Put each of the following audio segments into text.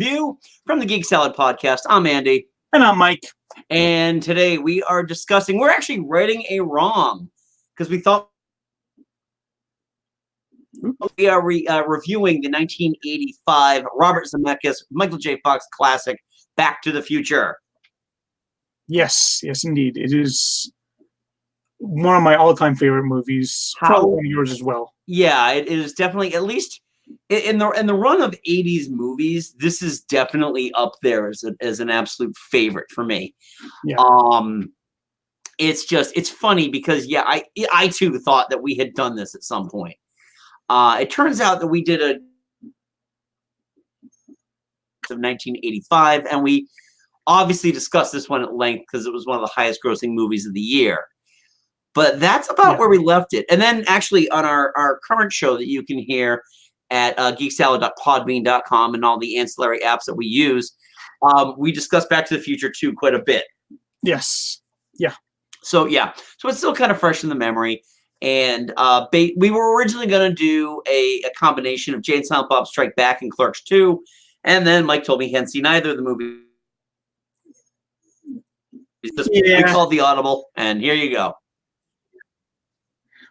review from the Geek Salad Podcast. I'm Andy. And I'm Mike. And today we are discussing, we're actually righting a wrong because we thought we are reviewing the 1985 Robert Zemeckis, Michael J. Fox classic, Back to the Future. Yes, indeed. It is one of my all-time favorite movies. Probably one of yours as well. Yeah, it is definitely, at least in the run of 80s movies, this is definitely up there as an absolute favorite for me. Yeah. It's funny because I too thought that we had done this at some point. It turns out that we did a of 1985, and we obviously discussed this one at length because it was one of the highest grossing movies of the year. But that's about where we left it. And then actually on our current show that you can hear at geeksalad.podbean.com and all the ancillary apps that we use, we discussed Back to the Future 2 quite a bit. Yes. Yeah. So it's still kind of fresh in the memory. And we were originally going to do a combination of Jay and Silent Bob Strike Back and Clerks 2. And then Mike told me he hadn't seen either of the movies. We called the audible, and here you go.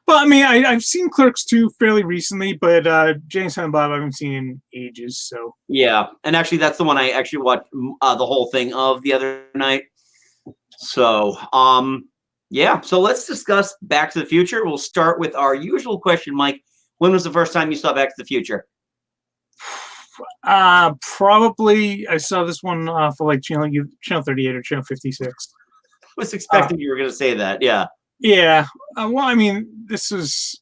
Well, I mean, I've seen Clerks 2 fairly recently, but Jay and Silent Bob I haven't seen in ages. So yeah, and actually that's the one I actually watched the whole thing of the other night. So so let's discuss Back to the Future. We'll start with our usual question, Mike. When was the first time you saw Back to the Future? Probably I saw this one for like channel 38 or channel 56. I was expecting you were going to say that. Yeah. Yeah. Well, I mean, this was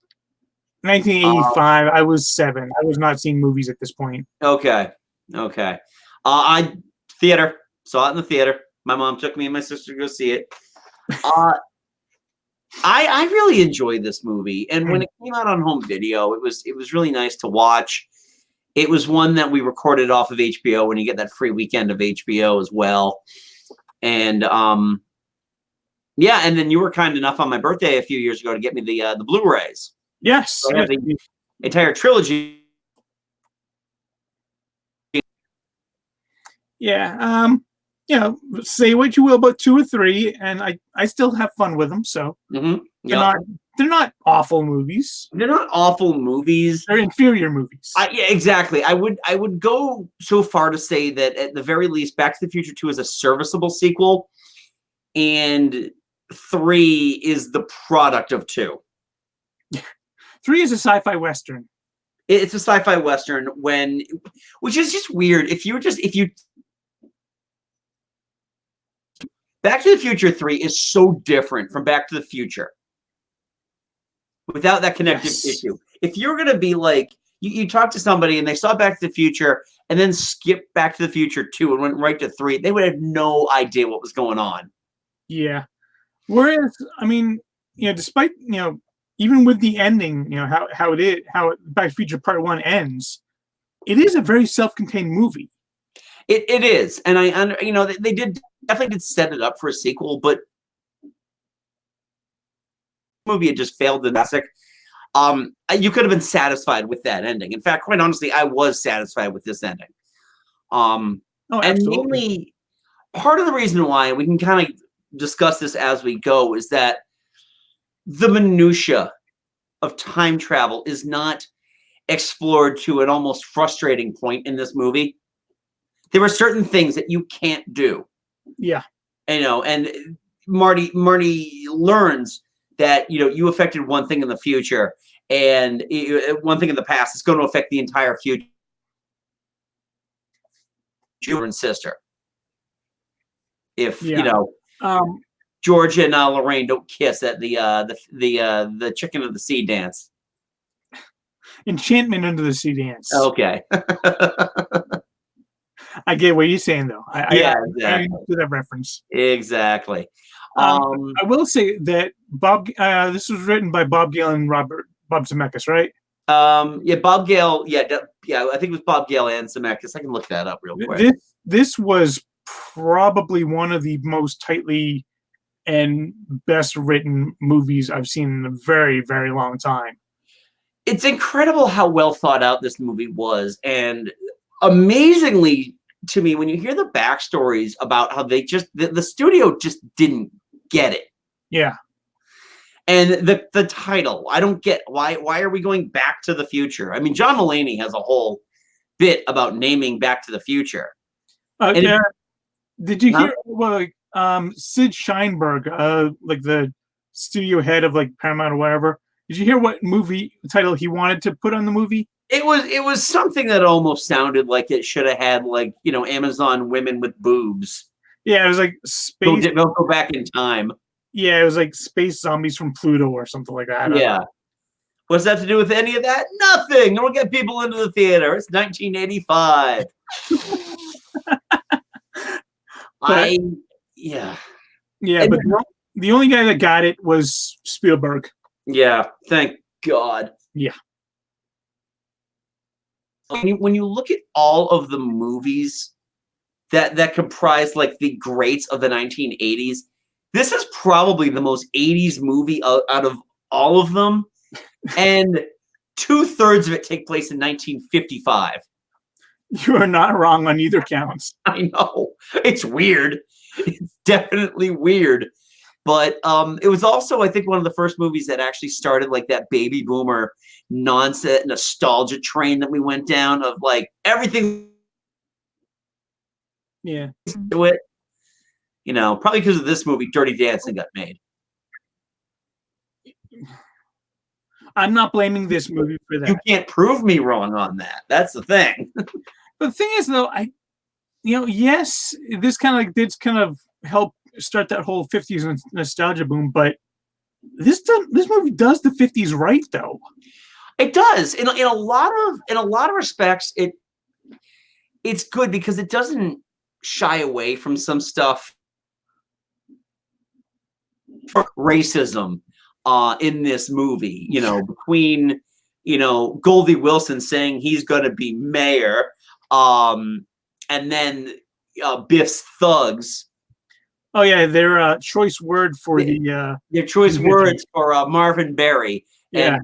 1985. I was 7. I was not seeing movies at this point. Okay. I saw it in the theater. My mom took me and my sister to go see it. I really enjoyed this movie, and when it came out on home video, it was really nice to watch. It was one that we recorded off of HBO when you get that free weekend of HBO as well. And and then you were kind enough on my birthday a few years ago to get me the Blu-rays. Yes. So I have the entire trilogy. Yeah. Say what you will about 2 or 3, and I still have fun with them. So they're not awful movies. They're not awful movies. They're inferior movies. Yeah, exactly. I would go so far to say that at the very least, Back to the Future 2 is a serviceable sequel, and 3 is the product of 2. 3 is a sci-fi western. It's a sci-fi western which is just weird. If you Back to the Future 3 is so different from Back to the Future without that connective issue. If you're going to be like, you talk to somebody and they saw Back to the Future and then skipped Back to the Future 2 and went right to 3, they would have no idea what was going on. Yeah. Whereas, I mean, despite, even with the ending, how Back to the Future Part 1 ends, it is a very self-contained movie. It is. And they definitely did set it up for a sequel, but the movie had just failed the classic. You could have been satisfied with that ending. In fact, quite honestly, I was satisfied with this ending. And mainly, part of the reason why, we can kind of discuss this as we go, is that the minutia of time travel is not explored to an almost frustrating point in this movie. There are certain things that you can't do. Yeah. And Marty learns that, you affected one thing in the future, and one thing in the past is going to affect the entire future. Your and sister. If, George and Lorraine don't kiss at the Chicken of the Sea dance. Enchantment Under the Sea dance. Okay. I get what you're saying, though. Exactly. I do that reference. Exactly. I will say that this was written by Bob Gale and Bob Zemeckis, right? Bob Gale. I think it was Bob Gale and Zemeckis. I can look that up real quick. This was probably one of the most tightly and best written movies I've seen in a very, very long time. It's incredible how well thought out this movie was, and amazingly to me, when you hear the backstories about how they just the studio just didn't get it. Yeah. And the title, I don't get why are we going Back to the Future? I mean, John Mulaney has a whole bit about naming Back to the Future. Yeah. Did you hear Sid Sheinberg, like the studio head of like Paramount or whatever? Did you hear what movie title he wanted to put on the movie? It was something that almost sounded like it should have had like, you know, Amazon women with boobs. Yeah, it was like space. They'll go back in time. Yeah, it was like space zombies from Pluto or something like that. Yeah. What's that to do with any of that? Nothing. Don't get people into the theater. It's 1985. Yeah. Yeah, but the only guy that got it was Spielberg. Yeah, thank God. Yeah. When you look at all of the movies that comprise like the greats of the 1980s, this is probably the most 80s movie out of all of them. And 2/3 of it take place in 1955. You are not wrong on either counts. I know. It's weird. It's definitely weird. But it was also, I think, one of the first movies that actually started like that baby boomer nonsense nostalgia train that we went down of like everything. Yeah. Do it. You know, probably because of this movie, Dirty Dancing got made. I'm not blaming this movie for that. You can't prove me wrong on that. That's the thing. But the thing is, though, yes, this kind of help start that whole 50s nostalgia boom, but this movie does the 50s right, though. It does. In a lot of respects, it's good because it doesn't shy away from some stuff. For racism in this movie, you know, between, you know, Goldie Wilson saying he's going to be mayor, and then Biff's thugs. Oh yeah, their choice word for their choice words for Marvin Berry and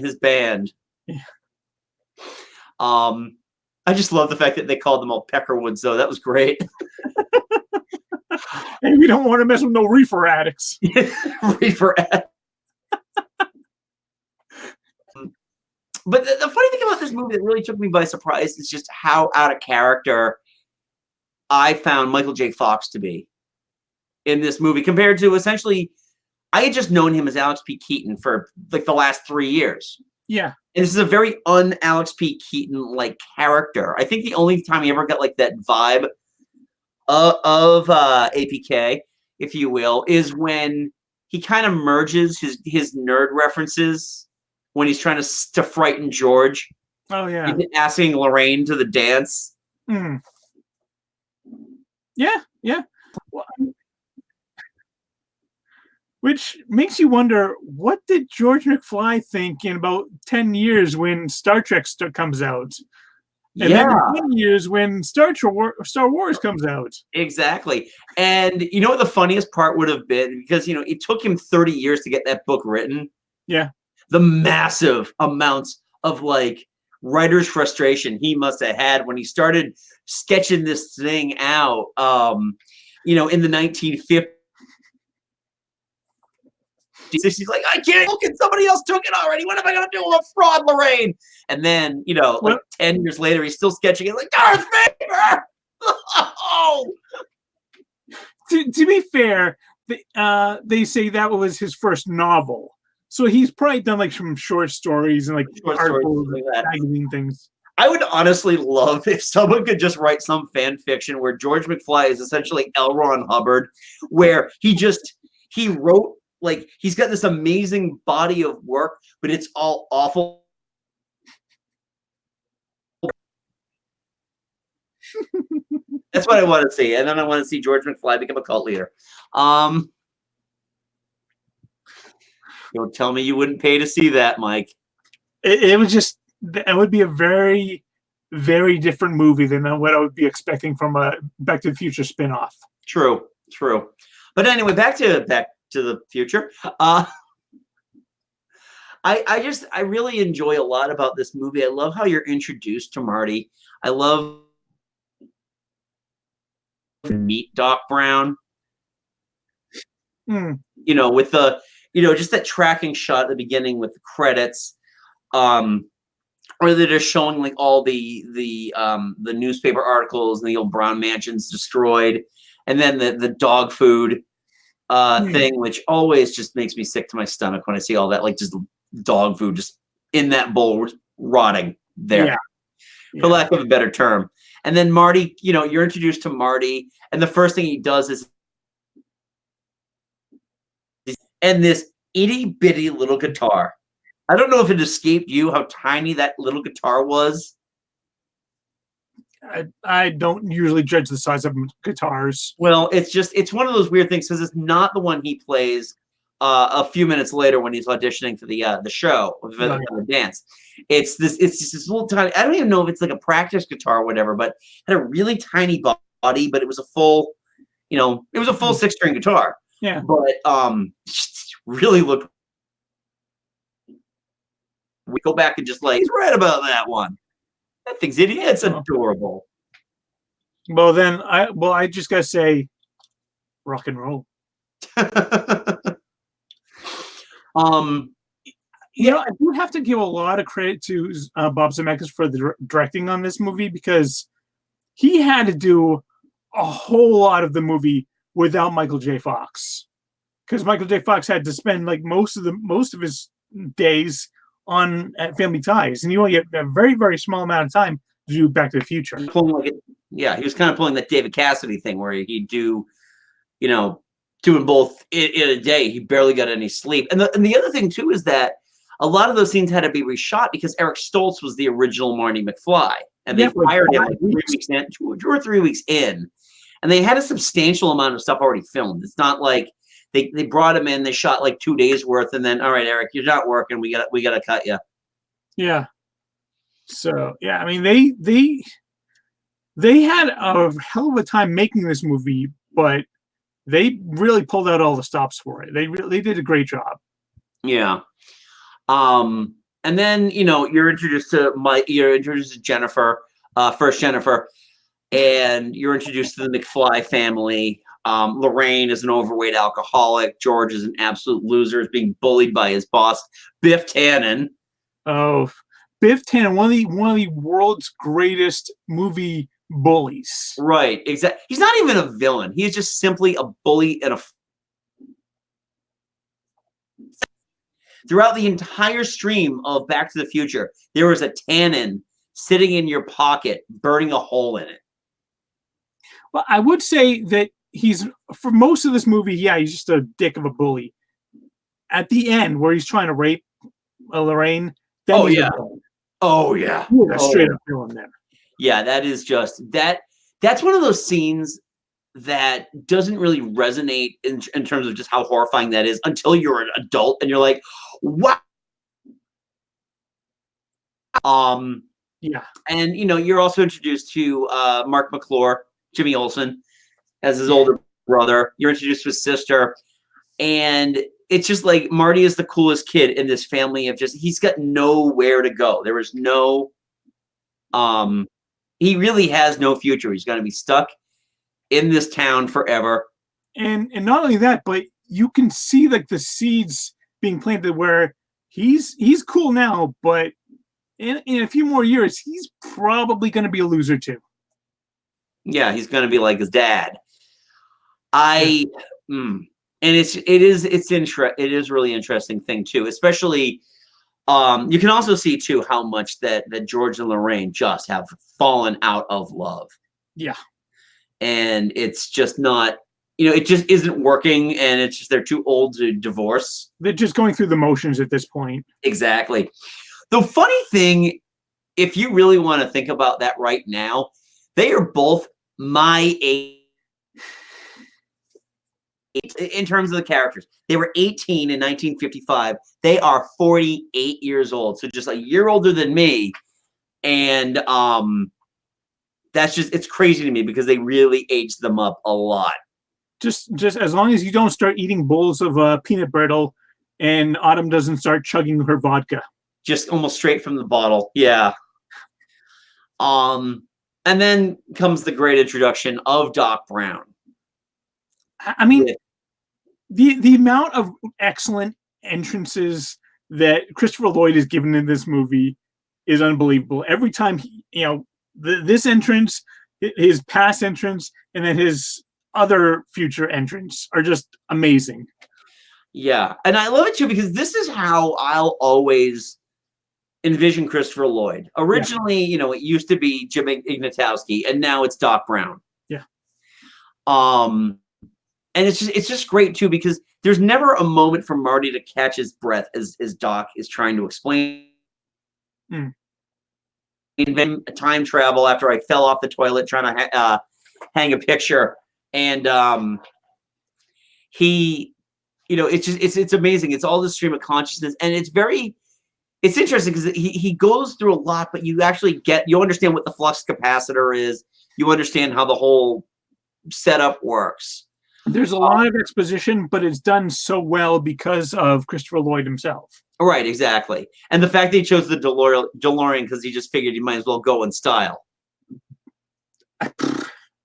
his band. Yeah. I just love the fact that they called them all Peckerwoods, though. That was great. Hey, we don't want to mess with no reefer addicts. Reefer addicts. But the funny thing about this movie that really took me by surprise is just how out of character I found Michael J. Fox to be in this movie compared to essentially, I had just known him as Alex P. Keaton for like the last 3 years. Yeah. And this is a very un-Alex P. Keaton-like character. I think the only time he ever got like that vibe of APK, if you will, is when he kind of merges his nerd references when he's trying to frighten George. Oh yeah, asking Lorraine to the dance. Mm. Yeah. Well, which makes you wonder, what did George McFly think in about 10 years when Star Trek comes out? And then in 10 years when Star Wars comes out. Exactly. And you know what the funniest part would have been? Because, you know, it took him 30 years to get that book written. Yeah. The massive amounts of, like, writer's frustration he must have had when he started sketching this thing out, you know, in the 1950s. He's like, I can't look at somebody else took it already. What am I going to do? I'm a fraud, Lorraine. And then, you know, like 10 years later, he's still sketching it like, Darth Vader! Oh! To be fair, they say that was his first novel. So he's probably done like some short stories and like articles and magazine things. I would honestly love if someone could just write some fan fiction where George McFly is essentially L. Ron Hubbard, where he wrote, like, he's got this amazing body of work, but it's all awful. That's what I want to see. And then I want to see George McFly become a cult leader. Don't tell me you wouldn't pay to see that, Mike. It would be a very, very different movie than what I would be expecting from a Back to the Future spinoff. True. But anyway, back to the future. I really enjoy a lot about this movie. I love how you're introduced to Marty. I love meet Doc Brown. Mm. With the, just that tracking shot at the beginning with the credits, or they're just showing like all the newspaper articles and the old Brown mansions destroyed, and then the dog food thing, which always just makes me sick to my stomach when I see all that, like just dog food just in that bowl rotting there, for lack of a better term. And then Marty, you're introduced to Marty, and the first thing he does is and this itty bitty little guitar. I don't know if it escaped you how tiny that little guitar was. I don't usually judge the size of guitars. Well, it's one of those weird things because it's not the one he plays a few minutes later when he's auditioning for the show, for the dance. It's just this little tiny. I don't even know if it's like a practice guitar or whatever, but it had a really tiny body, but it was a full, it was a full 6-string guitar. Yeah, but really looked. We go back and just like, he's right about that one. That thing's idiot. It's adorable. Well, then I just gotta say, rock and roll. I do have to give a lot of credit to Bob Zemeckis for the directing on this movie, because he had to do a whole lot of the movie without Michael J. Fox, because Michael J. Fox had to spend like most of his days at Family Ties, and you only get a very, very small amount of time to do Back to the Future. He was kind of pulling that David Cassidy thing where he'd do, doing both in a day. He barely got any sleep. And the other thing too is that a lot of those scenes had to be reshot because Eric Stoltz was the original Marty McFly, and they fired him like 3 weeks in, 2 or 3 weeks in, and they had a substantial amount of stuff already filmed. It's not like they brought him in, they shot like 2 days worth, and then, all right, Eric, you're not working. We gotta cut you. Yeah. So yeah, I mean they had a hell of a time making this movie, but they really pulled out all the stops for it. They did a great job. Yeah. And then you're introduced to Jennifer, first Jennifer, and you're introduced to the McFly family. Lorraine is an overweight alcoholic. George is an absolute loser, is being bullied by his boss, Biff Tannen. Oh, Biff Tannen, one of the world's greatest movie bullies. Right, exactly. He's not even a villain. He's just simply a bully and throughout the entire stream of Back to the Future, there was a Tannen sitting in your pocket, burning a hole in it. Well, I would say that for most of this movie, he's just a dick of a bully. At the end, where he's trying to rape Lorraine, then he's a straight up villain there. Yeah, that is just that's one of those scenes that doesn't really resonate in terms of just how horrifying that is until you're an adult and you're like, wow. Yeah. And you're also introduced to Mark McClure, Jimmy Olsen, as his older brother. You're introduced to his sister, and it's just like Marty is the coolest kid in this family of he's got nowhere to go. There is no he really has no future. He's going to be stuck in this town forever. And not only that, but you can see like the seeds being planted where he's cool now, but in a few more years, he's probably going to be a loser too. Yeah, he's going to be like his dad. And it is really interesting thing too, especially you can also see too how much that George and Lorraine just have fallen out of love. Yeah. And it's just not, it just isn't working, and it's just they're too old to divorce. They're just going through the motions at this point. Exactly. The funny thing, if you really want to think about that right now, they are both my age in terms of the characters. They were 18 in 1955. They are 48 years old, so just a year older than me. And it's crazy to me because they really aged them up a lot. Just as long as you don't start eating bowls of peanut brittle and Autumn doesn't start chugging her vodka. Just almost straight from the bottle. Yeah. And then comes the great introduction of Doc Brown. I mean, the amount of excellent entrances that Christopher Lloyd is given in this movie is unbelievable. Every time this entrance, his past entrance, and then his other future entrance are just amazing. Yeah, and I love it too because this is how I'll always envision Christopher Lloyd. Originally, it used to be Jim Ignatowski, and now it's Doc Brown. Yeah. And it's just great too because there's never a moment for Marty to catch his breath as Doc is trying to explain. Time travel after I fell off the toilet trying to hang a picture, and it's amazing. It's all the stream of consciousness, and it's interesting because he goes through a lot, but you actually you understand what the flux capacitor is. You understand how the whole setup works. There's a lot of exposition, but it's done so well because of Christopher Lloyd himself. Right, exactly. And the fact that he chose the DeLorean because he just figured he might as well go in style.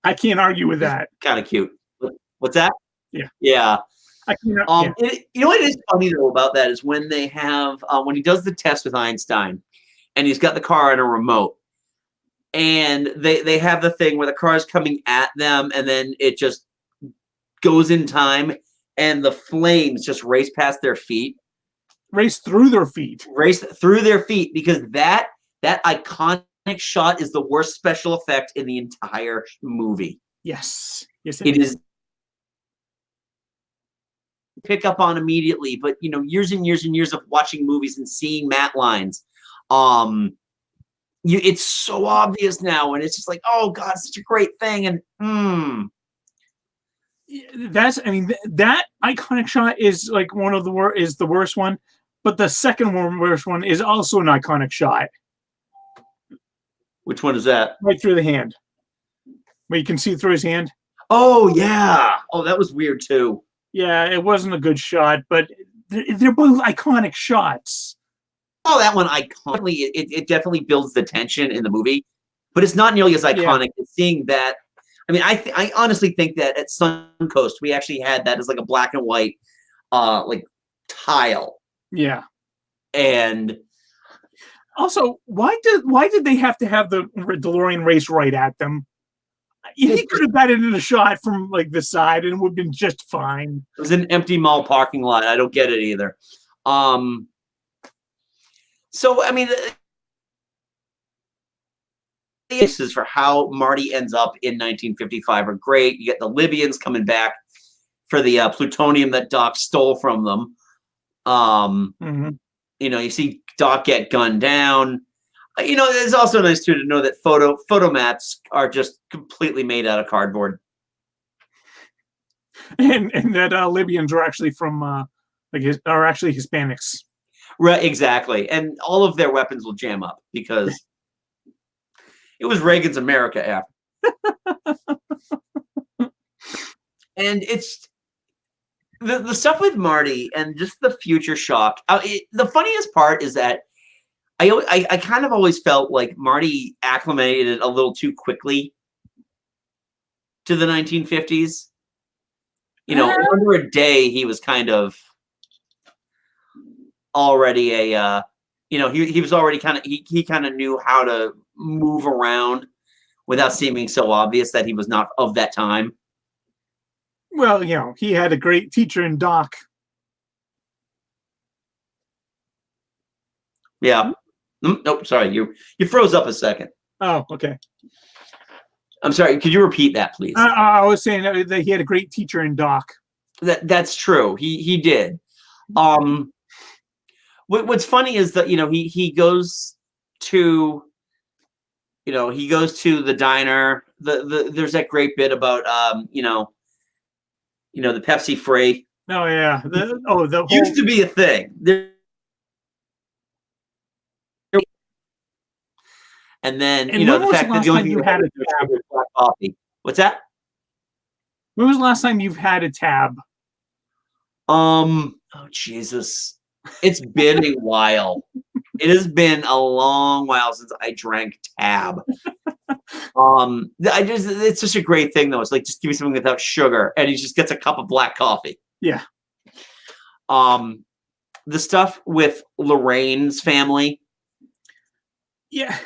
I can't argue with that. Kind of cute. What's that? Yeah. Yeah. You know what is funny though about that is when they have when he does the test with Einstein, and he's got the car on a remote, and they have the thing where the car is coming at them, and then it just goes in time, and the flames just race past their feet, race through their feet, because that iconic shot is the worst special effect in the entire movie. Yes, it is. Pick up on immediately, but years and years and years of watching movies and seeing matte lines, it's so obvious now, and it's just like, oh god, such a great thing. And that iconic shot is like one of the worst one, but the second worst one is also an iconic shot. Which one is that? Right through the hand, where you can see through his hand. Oh yeah. Oh, that was weird too. Yeah, it wasn't a good shot, but they're both iconic shots. Oh, that one iconically, it definitely builds the tension in the movie, but it's not nearly as iconic as seeing that. I mean, I honestly think that at Suncoast we actually had that as like a black and white, like tile. Yeah. And also, why did they have to have the DeLorean race right at them? He could have got it in a shot from like the side and it would have been just fine. It was an empty mall parking lot. I don't get it either. So I mean, the cases for how Marty ends up in 1955 are great. You get the Libyans coming back for the plutonium that Doc stole from them. You see Doc get gunned down. It's also nice too to know that photo mats are just completely made out of cardboard, and that Libyans are actually from are actually Hispanics. Right, exactly, and all of their weapons will jam up because it was Reagan's America after. And it's the stuff with Marty and just the future shock. The funniest part is that I kind of always felt like Marty acclimated a little too quickly to the 1950s. Under a day, he was kind of already a, he was already kind of, he kind of knew how to move around without seeming so obvious that he was not of that time. Well, he had a great teacher in Doc. Yeah. Nope, sorry. You froze up a second. Oh, okay. I'm sorry. Could you repeat that, please? I was saying that he had a great teacher in Doc. That's true. He did. What's funny is that he goes to the diner. There's that great bit about the Pepsi free. Oh yeah. The used to be a thing. And then the fact that the only thing you had is black coffee. What's that? When was the last time you've had a tab? Oh Jesus. It's been a while. It has been a long while since I drank Tab. It's such a great thing though. It's like, just give me something without sugar, and he just gets a cup of black coffee. Yeah. The stuff with Lorraine's family. Yeah.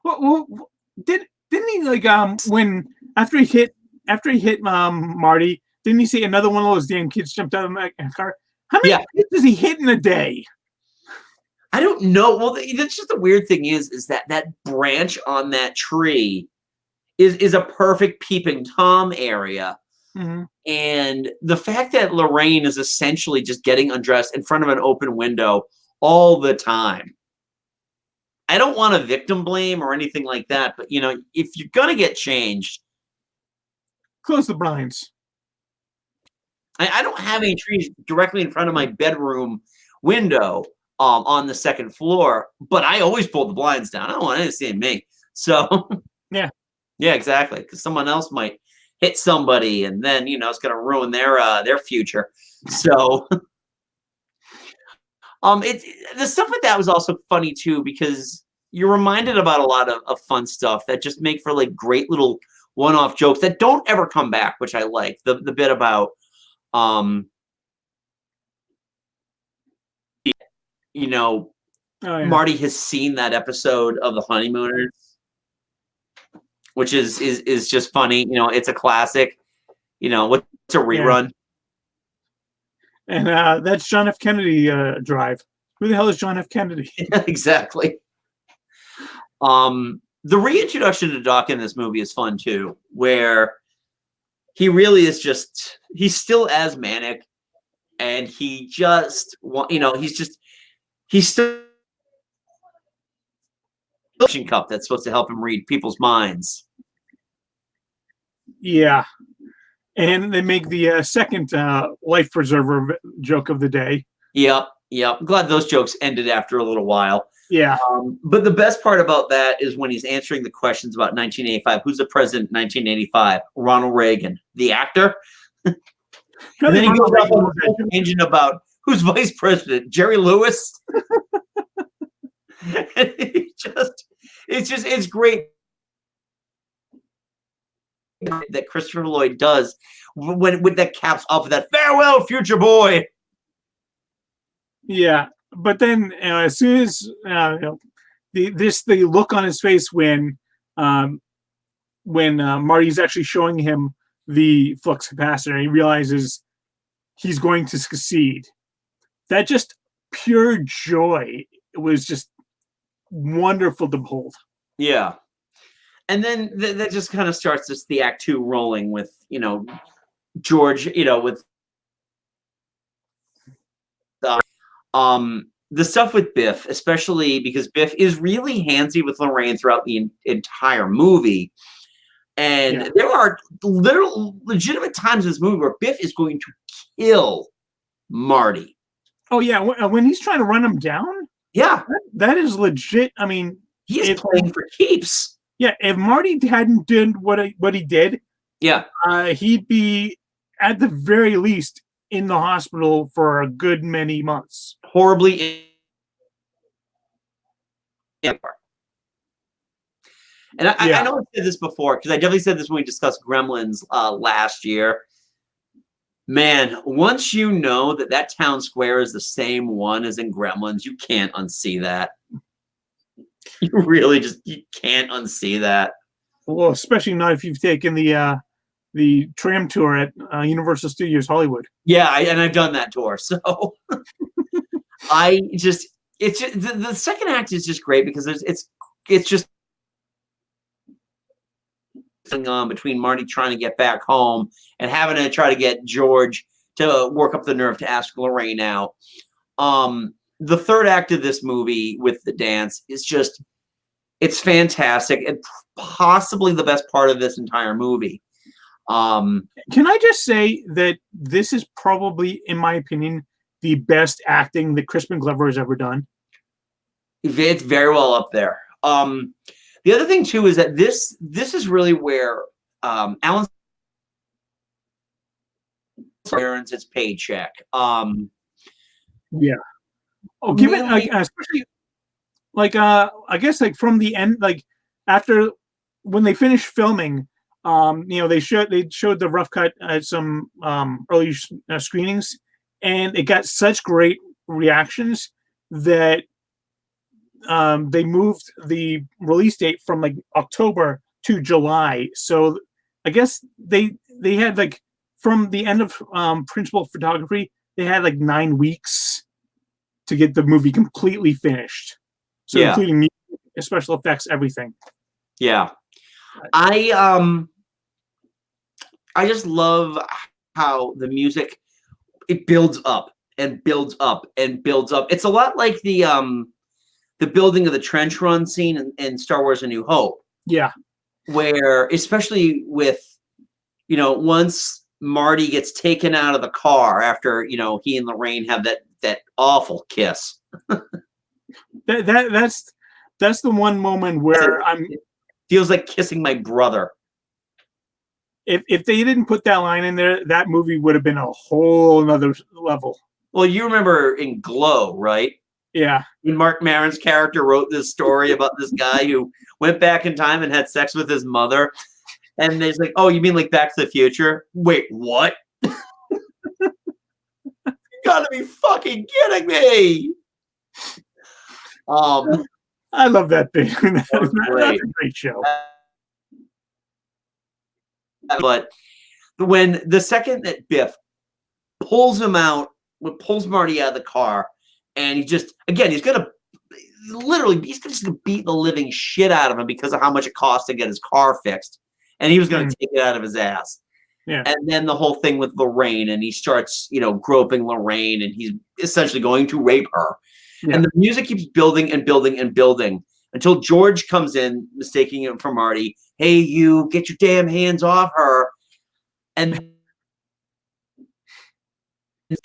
Well, didn't he like when after he hit Marty, didn't he say another one of those damn kids jumped out of my car? How many kids does he hit in a day? I don't know. Well, that's just the weird thing is that branch on that tree is a perfect peeping Tom area. Mm-hmm. And the fact that Lorraine is essentially just getting undressed in front of an open window all the time. I don't want to victim blame or anything like that, but if you're gonna get changed, close the blinds. I don't have any trees directly in front of my bedroom window on the second floor, but I always pull the blinds down. I don't want anyone seeing me. So yeah, exactly, because someone else might hit somebody, and then it's gonna ruin their future. So the stuff with that was also funny too, because you're reminded about a lot of fun stuff that just make for like great little one-off jokes that don't ever come back, which I like. The bit about Marty has seen that episode of The Honeymooners, which is just funny. It's a classic. What's a rerun? And that's John F. Kennedy Drive. Who the hell is John F. Kennedy? Exactly. The reintroduction to Doc in this movie is fun too, where he really is he's still as manic, and he just he's still a cup that's supposed to help him read people's minds. Yeah. And they make the second life preserver joke of the day. Yep. I'm glad those jokes ended after a little while. Yeah. But the best part about that is when he's answering the questions about 1985. Who's the president in 1985? Ronald Reagan, the actor. And then he goes off on a tangent about who's vice president, Jerry Lewis. And it's great that Christopher Lloyd does when that caps off with that farewell, future boy. Yeah, but then as soon as the look on his face when Marty's actually showing him the flux capacitor, he realizes he's going to succeed. That just pure joy. It was just wonderful to behold. Yeah. And then that just kind of starts the act 2 rolling with, George, with the stuff with Biff, especially because Biff is really handsy with Lorraine throughout the entire movie. And there are legitimate times in this movie where Biff is going to kill Marty. Oh, yeah. When he's trying to run him down? Yeah. That is legit. I mean, he is playing for keeps. Yeah, if Marty hadn't done what he did, he'd be at the very least in the hospital for a good many months. Horribly. And I know I said this before, because I definitely said this when we discussed Gremlins last year. Man, once you know that town square is the same one as in Gremlins, you can't unsee that. You really you can't unsee that. Well, especially not if you've taken the tram tour at Universal Studios Hollywood. Yeah, I've done that tour. So the second act is just great because it's just going on between Marty trying to get back home and having to try to get George to work up the nerve to ask Lorraine out. The third act of this movie with the dance is it's fantastic and possibly the best part of this entire movie. Can I just say that this is probably, in my opinion, the best acting that Crispin Glover has ever done? It's very well up there. The other thing too is that this is really where Alan earns its paycheck. Yeah. Oh, given especially I guess from the end, after when they finished filming, they showed the rough cut at some early screenings, and it got such great reactions that they moved the release date from like October to July. So I guess they had like from the end of principal photography, they had like 9 weeks to get the movie completely finished. So including music, special effects, everything. Yeah. I just love how the music, it builds up and builds up and builds up. It's a lot like the building of the trench run scene in Star Wars: A New Hope. Yeah. Where, especially with, once Marty gets taken out of the car after, he and Lorraine have that awful kiss. That's the one moment where it feels like kissing my brother. If they didn't put that line in there, that movie would have been a whole nother level. Well, you remember in Glow, right? Yeah. When Mark Maron's character wrote this story about this guy who went back in time and had sex with his mother. And there's like, oh, you mean like Back to the Future? Wait, what? You gotta be fucking kidding me. I love that thing. That's a great show. But when the second that Biff pulls Marty out of the car, and he's just gonna beat the living shit out of him because of how much it cost to get his car fixed, and he was gonna take it out of his ass. Yeah. And then the whole thing with Lorraine, and he starts, groping Lorraine, and he's essentially going to rape her. Yeah. And the music keeps building and building and building until George comes in, mistaking him for Marty. Hey, you, get your damn hands off her. And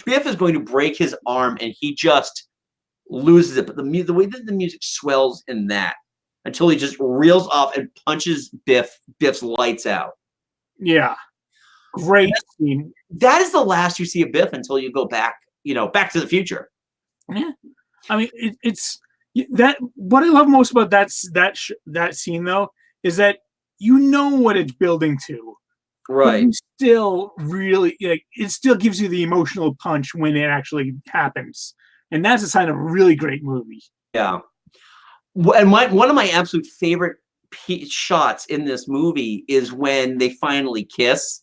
Biff is going to break his arm, and he just loses it. But the way that the music swells in that until he just reels off and punches Biff's lights out. Yeah. Great scene. That is the last you see of Biff until you go back, Back to the Future. Yeah. I mean, it's that. What I love most about that scene, though, is that what it's building to. Right. But still really it still gives you the emotional punch when it actually happens. And that's a sign of a really great movie. Yeah. And one of my absolute favorite shots in this movie is when they finally kiss.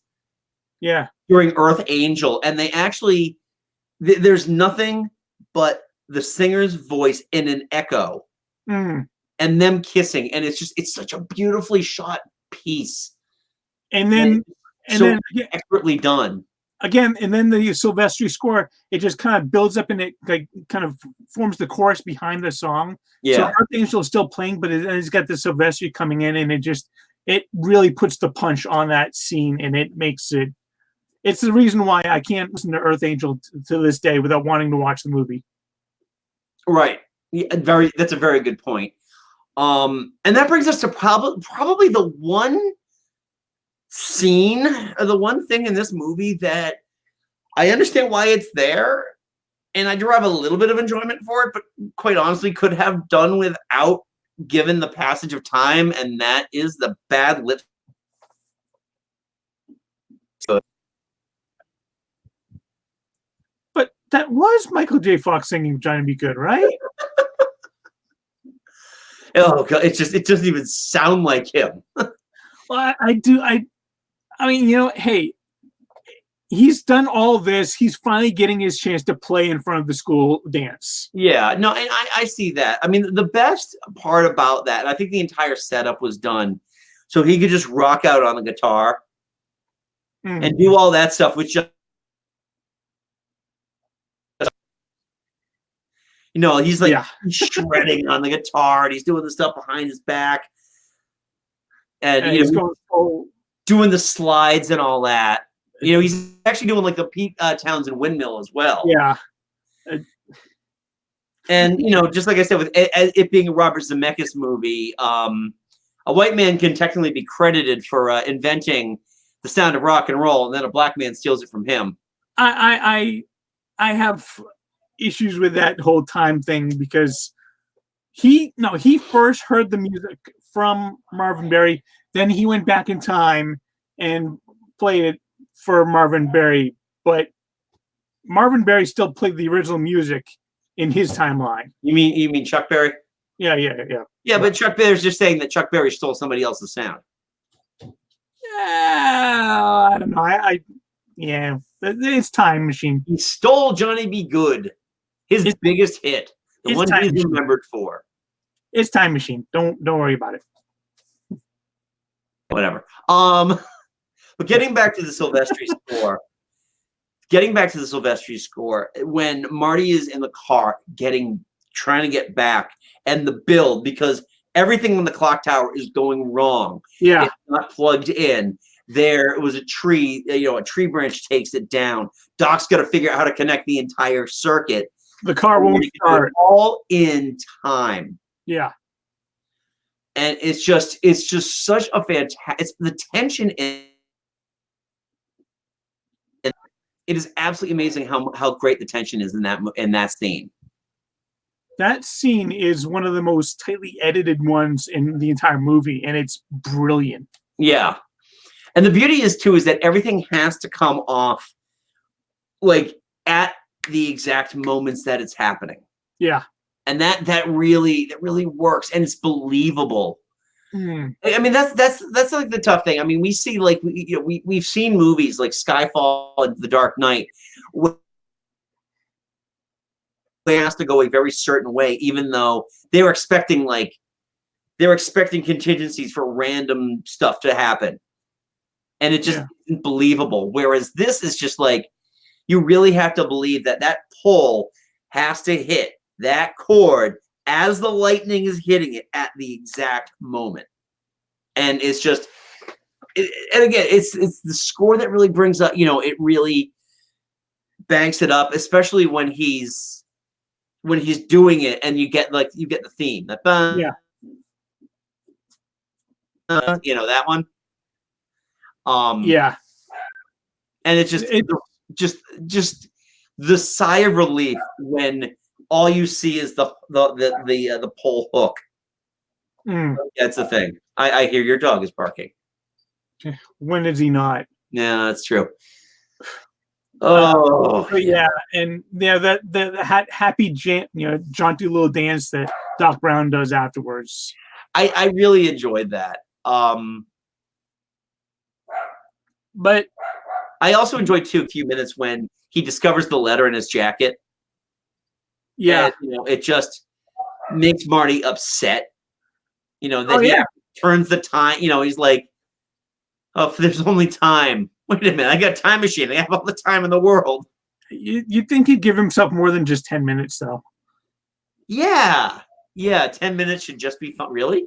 Yeah. During Earth Angel. And they actually, there's nothing but the singer's voice in an echo and them kissing. And it's such a beautifully shot piece. And then expertly done. Again, and then the Silvestri score, it just kind of builds up and it kind of forms the chorus behind the song. Yeah. So Earth Angel is still playing, but it's got the Silvestri coming in, and it really puts the punch on that scene, and it makes it. It's the reason why I can't listen to Earth Angel to this day without wanting to watch the movie. Right. Yeah, that's a very good point. And that brings us to probably the one scene, or the one thing in this movie that I understand why it's there, and I derive a little bit of enjoyment for it, but quite honestly could have done without given the passage of time, and that is the bad lip. But that was Michael J. Fox singing "Trying to Be Good," right? Oh God, it doesn't even sound like him. Well, I mean, hey, he's done all this. He's finally getting his chance to play in front of the school dance. Yeah, no, and I see that. I mean, the best part about that, and I think the entire setup was done so he could just rock out on the guitar and do all that stuff, which just, he's like shredding on the guitar, and he's doing the stuff behind his back, and he's doing the slides and all that. He's actually doing like the Pete Townsend windmill as well. Yeah. And, just like I said, with it being a Robert Zemeckis movie, a white man can technically be credited for inventing the sound of rock and roll, and then a black man steals it from him. I have issues with that whole time thing because he first heard the music from Marvin Berry. Then he went back in time and played it for Marvin Berry, but Marvin Berry still played the original music in his timeline. You mean Chuck Berry? Yeah. Yeah, but Chuck Berry's just saying that Chuck Berry stole somebody else's sound. I don't know. Yeah, it's Time Machine. He stole Johnny B. Good, his biggest hit, the one he's remembered for. It's Time Machine. Don't worry about it. Whatever. But getting back to the Silvestri score, when Marty is in the car trying to get back, and the build, because everything on the clock tower is going wrong. Yeah. It's not plugged in. There was a tree, a tree branch takes it down. Doc's got to figure out how to connect the entire circuit. The car won't start. All in time. Yeah. And it's just such a fantastic, the tension in it is absolutely amazing how great the tension is in that scene. That scene is one of the most tightly edited ones in the entire movie, and it's brilliant. Yeah. And the beauty is that everything has to come off like at the exact moments that it's happening. Yeah. And that really works, and it's believable. I mean, that's like the tough thing. I mean, we see like we've seen movies like Skyfall and The Dark Knight where they has to go a very certain way, even though they were expecting contingencies for random stuff to happen, and it just isn't believable. Whereas this is just like you really have to believe that pole has to hit that chord as the lightning is hitting it at the exact moment. And it's just, and again, it's the score that really brings up, it really banks it up, especially when he's doing it, and you get the theme, that that one. Yeah. And it's just the sigh of relief when all you see is the pole hook. That's the thing. I hear your dog is barking. When is he not? Yeah, that's true. Oh, yeah, and that the happy jaunty little dance that Doc Brown does afterwards. I really enjoyed that. But I also enjoyed too a few minutes when he discovers the letter in his jacket. Yeah, and, it just makes Marty upset. That he turns the time. He's like, "Oh, there's only time. Wait a minute, I got a time machine. I have all the time in the world." You'd think he'd give himself more than just 10 minutes, though. Yeah. 10 minutes should just be fun. Really?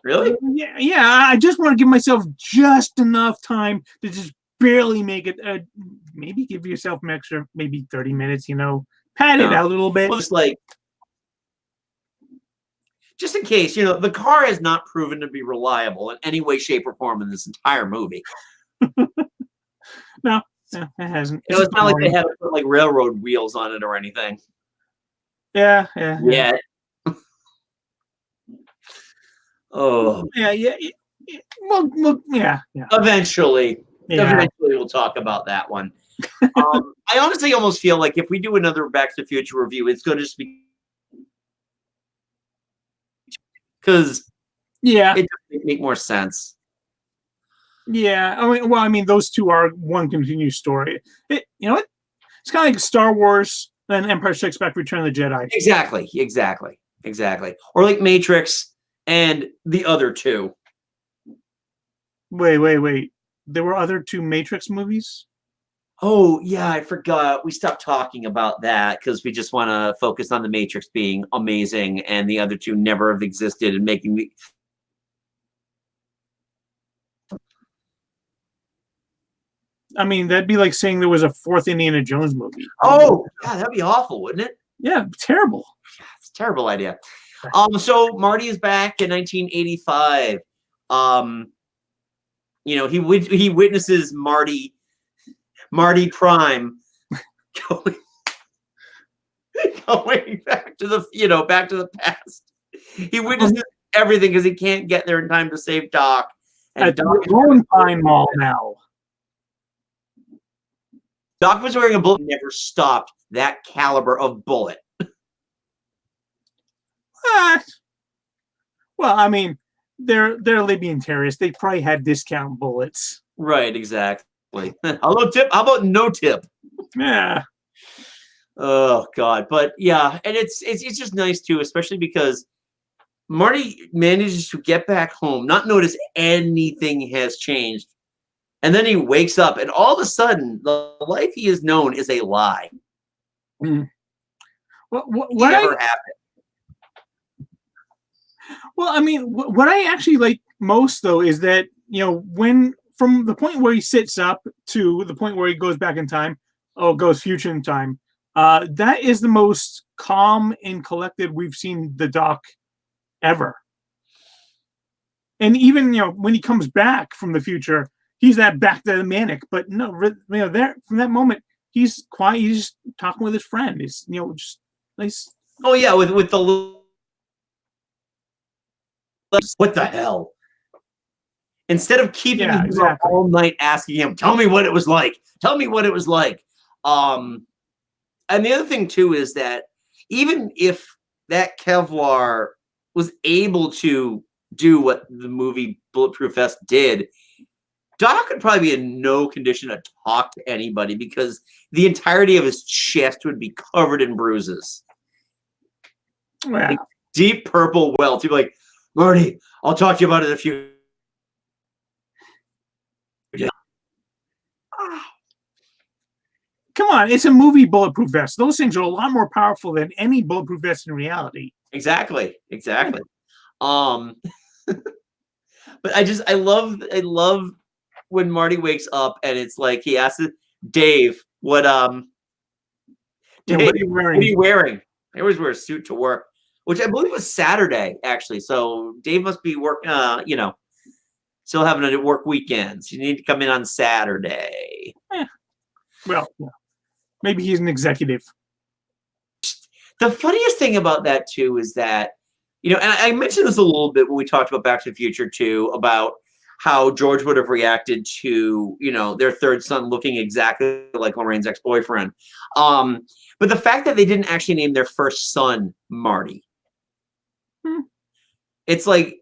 Yeah. I just want to give myself just enough time to just barely make it. Maybe give yourself an extra, maybe 30 minutes. Pad it out a little bit. Well, just in case, the car has not proven to be reliable in any way, shape, or form in this entire movie. No, it hasn't. It's not like they had to put like railroad wheels on it or anything. Yeah. Oh. Yeah. Well, yeah. Eventually we'll talk about that one. I honestly almost feel like if we do another Back to the Future review, it's going to just be because it doesn't make more sense. Yeah, I mean, those two are one continuous story. You know what? It's kind of like Star Wars and Empire Strikes Back, Return of the Jedi. Exactly. Or like Matrix and the other two. Wait. There were other two Matrix movies? Oh, yeah, I forgot. We stopped talking about that because we just want to focus on the Matrix being amazing and the other two never have existed and making the... I mean, that'd be like saying there was a fourth Indiana Jones movie. Oh, yeah, that'd be awful, wouldn't it? Yeah, terrible. Yeah, it's a terrible idea. So Marty is back in 1985. He witnesses Marty Prime going back to the past. He witnesses everything because he can't get there in time to save Doc. And at the Lone Pine Mall now. Doc was wearing a bullet, never stopped that caliber of bullet. Well, I mean, they're Libyan terrorists. They probably had discount bullets. Right, exactly. Hello, tip. How about no tip? Yeah. Oh God, but yeah, and it's just nice too, especially because Marty manages to get back home, not notice anything has changed, and then he wakes up, and all of a sudden, the life he has known is a lie. Mm. What never happened. Well, I mean, what I actually like most though is that when from the point where he sits up to the point where he goes back in time, goes future in time. That is the most calm and collected we've seen the Doc ever. And even when he comes back from the future, he's that back to the manic. But no, there from that moment, he's quiet. He's just talking with his friend. It's just nice. Oh yeah, with the what the hell? Instead of keeping him up all night asking him, tell me what it was like. Tell me what it was like. And the other thing too is that even if that Kevlar was able to do what the movie Bulletproof Vest did, Doc would probably be in no condition to talk to anybody because the entirety of his chest would be covered in bruises. Yeah. Like deep purple welts. He'd be like, Marty, I'll talk to you about it in a few. Come on, it's a movie Bulletproof Vest. Those things are a lot more powerful than any bulletproof vest in reality. Exactly. But I love when Marty wakes up and it's like he asks Dave, what are you wearing? I always wear a suit to work, which I believe was Saturday, actually. So Dave must be working, still having to work weekends. You need to come in on Saturday. Well, maybe he's an executive. The funniest thing about that too is that, and I mentioned this a little bit when we talked about Back to the Future too, about how George would have reacted to, their third son looking exactly like Lorraine's ex-boyfriend. But the fact that they didn't actually name their first son Marty. It's like,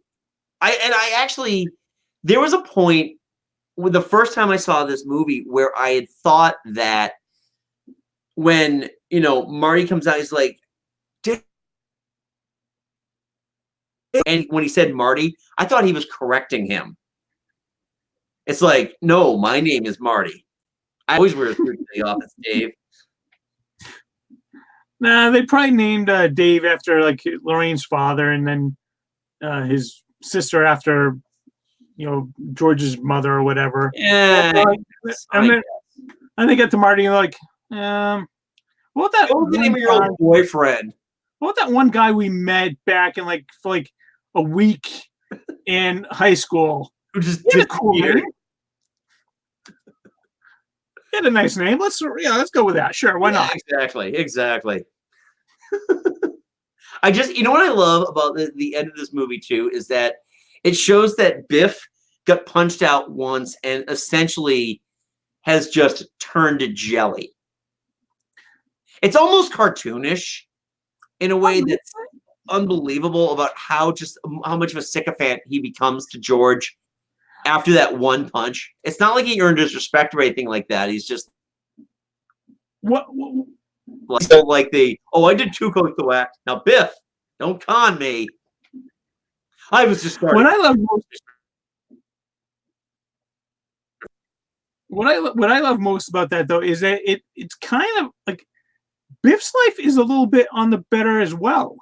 there was a point with the first time I saw this movie where I had thought that when, Marty comes out, he's like, and when he said Marty, I thought he was correcting him. It's like, no, my name is Marty. I always wear a suit to the office, Dave. Nah, they probably named Dave after like Lorraine's father, and then his sister after George's mother or whatever. Yeah. And they get to Marty and like, what that the name of your old boyfriend? What that one guy we met back in for a week in high school? Who just disappeared. He had a nice name. Let's go with that. Sure, why not? Exactly. I just, what I love about the end of this movie too is that it shows that Biff got punched out once and essentially has just turned to jelly. It's almost cartoonish in a way that's unbelievable about how much of a sycophant he becomes to George after that one punch. It's not like he earned his respect or anything like that. He's just I did 2 coats of wax. Now Biff, don't con me. I was just starting. What I love most about that though is that it's kind of like Biff's life is a little bit on the better as well,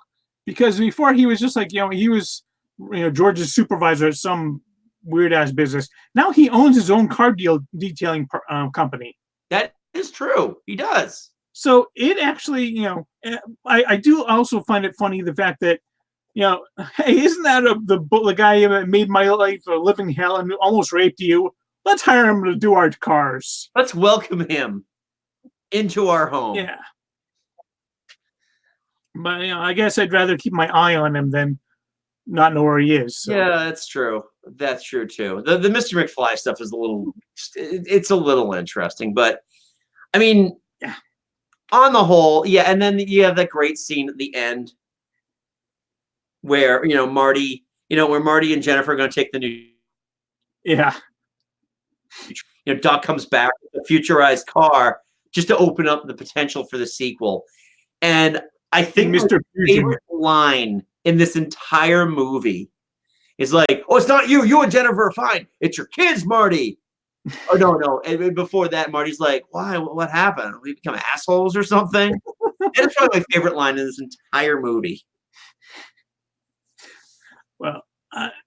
because before he was just like he was George's supervisor at some weird ass business. Now he owns his own car detailing company. That is true. He does. So it actually I do also find it funny the fact that hey, isn't that the guy that made my life a living hell and almost raped you? Let's hire him to do our cars. Let's welcome him into our home. Yeah. But I guess I'd rather keep my eye on him than not know where he is. So. Yeah, that's true. That's true too. The Mr. McFly stuff is it's a little interesting, but I mean, yeah. On the whole, yeah. And then you have that great scene at the end where Marty, where Marty and Jennifer are going to take the new. Yeah. Doc comes back with a futurized car just to open up the potential for the sequel. And I think Mr. my favorite line in this entire movie is like, "Oh, it's not you. You and Jennifer are fine. It's your kids, Marty." Oh, no. And before that, Marty's like, "Why? What happened? We become assholes or something?" That's probably my favorite line in this entire movie. Well,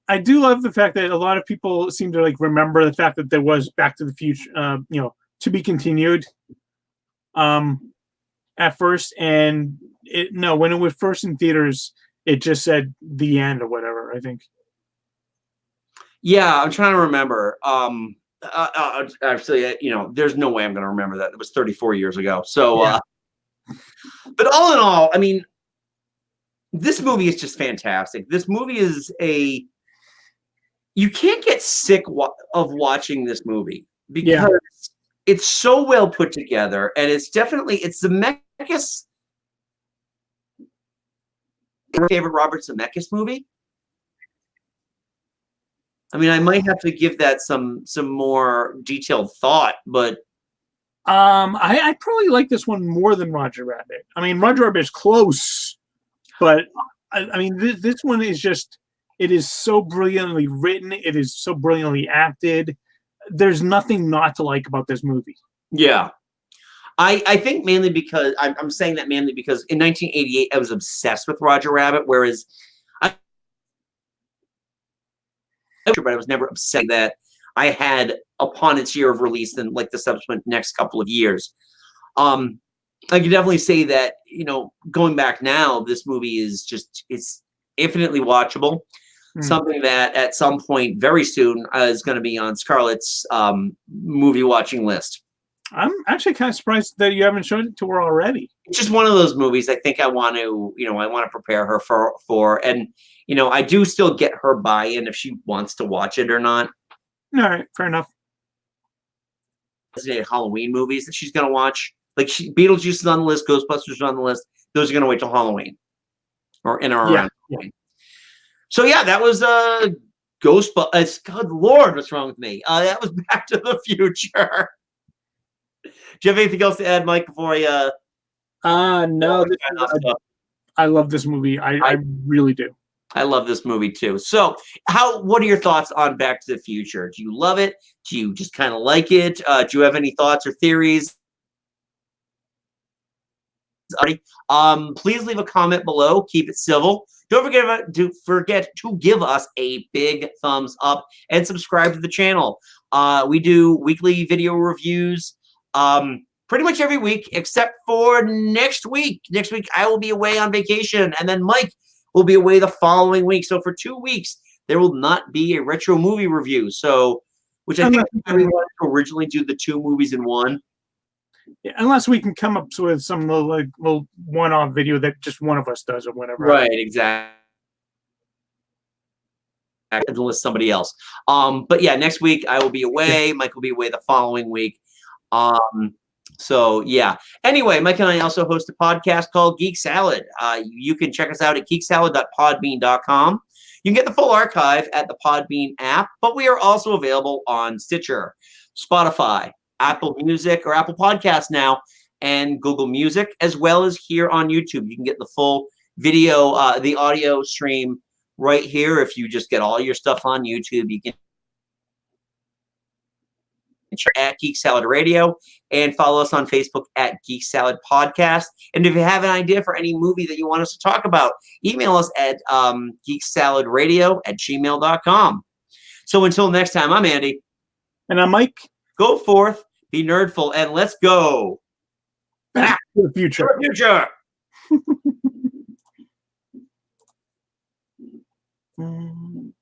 I do love the fact that a lot of people seem to remember the fact that there was Back to the Future, to be continued. At first, and when it was first in theaters, it just said the end or whatever. I think. Yeah, I'm trying to remember. Actually, there's no way I'm going to remember that. It was 34 years ago. So, yeah. But all in all, I mean, this movie is just fantastic. This movie is you can't get sick of watching this movie because it's so well put together, and it's the Zemeckis. Favorite Robert Zemeckis movie? I mean, I might have to give that some more detailed thought, but I probably like this one more than Roger Rabbit. I mean, Roger Rabbit is close, but I mean, this one is it is so brilliantly written. It is so brilliantly acted. There's nothing not to like about this movie. Yeah. I think mainly because I'm saying that mainly because in 1988 I was obsessed with Roger Rabbit, whereas but I was never upset that I had upon its year of release and the subsequent next couple of years. I can definitely say that going back now, this movie is it's infinitely watchable. Something that at some point very soon is going to be on Scarlett's movie watching list. I'm actually kind of surprised that you haven't shown it to her already. It's just one of those movies I think I want to prepare her for. And, I do still get her buy-in if she wants to watch it or not. All right, fair enough. Halloween movies that she's going to watch. Beetlejuice is on the list, Ghostbusters is on the list. Those are going to wait till Halloween or in or around Halloween. So, yeah, that was Ghostbusters. Good Lord, what's wrong with me? That was Back to the Future. Do you have anything else to add, Mike, before I no. I love this movie. I really do. I love this movie too. So, what are your thoughts on Back to the Future? Do you love it? Do you just kind of like it? Do you have any thoughts or theories? Please leave a comment below. Keep it civil. Don't forget to give us a big thumbs up and subscribe to the channel. We do weekly video reviews pretty much every week except for next week. Next week I will be away on vacation, and then Mike will be away the following week. So for 2 weeks there will not be a retro movie review. So, which I think we wanted to originally do the 2 movies in one. Yeah, unless we can come up with some little one-off video that just one of us does or whatever. Right, exactly. Unless somebody else. But yeah, next week I will be away. Mike will be away the following week. So yeah. Anyway, Mike and I also host a podcast called Geek Salad. You can check us out at geeksalad.podbean.com. You can get the full archive at the Podbean app, but we are also available on Stitcher, Spotify, Apple Music or Apple Podcasts now, and Google Music, as well as here on YouTube. You can get the full video, the audio stream right here. If you just get all your stuff on YouTube, you can at Geek Salad Radio and follow us on Facebook at Geek Salad Podcast. And if you have an idea for any movie that you want us to talk about, email us at geeksaladradio@gmail.com. So until next time, I'm Andy. And I'm Mike. Go forth, be nerdful, and let's go back to the future. To the future.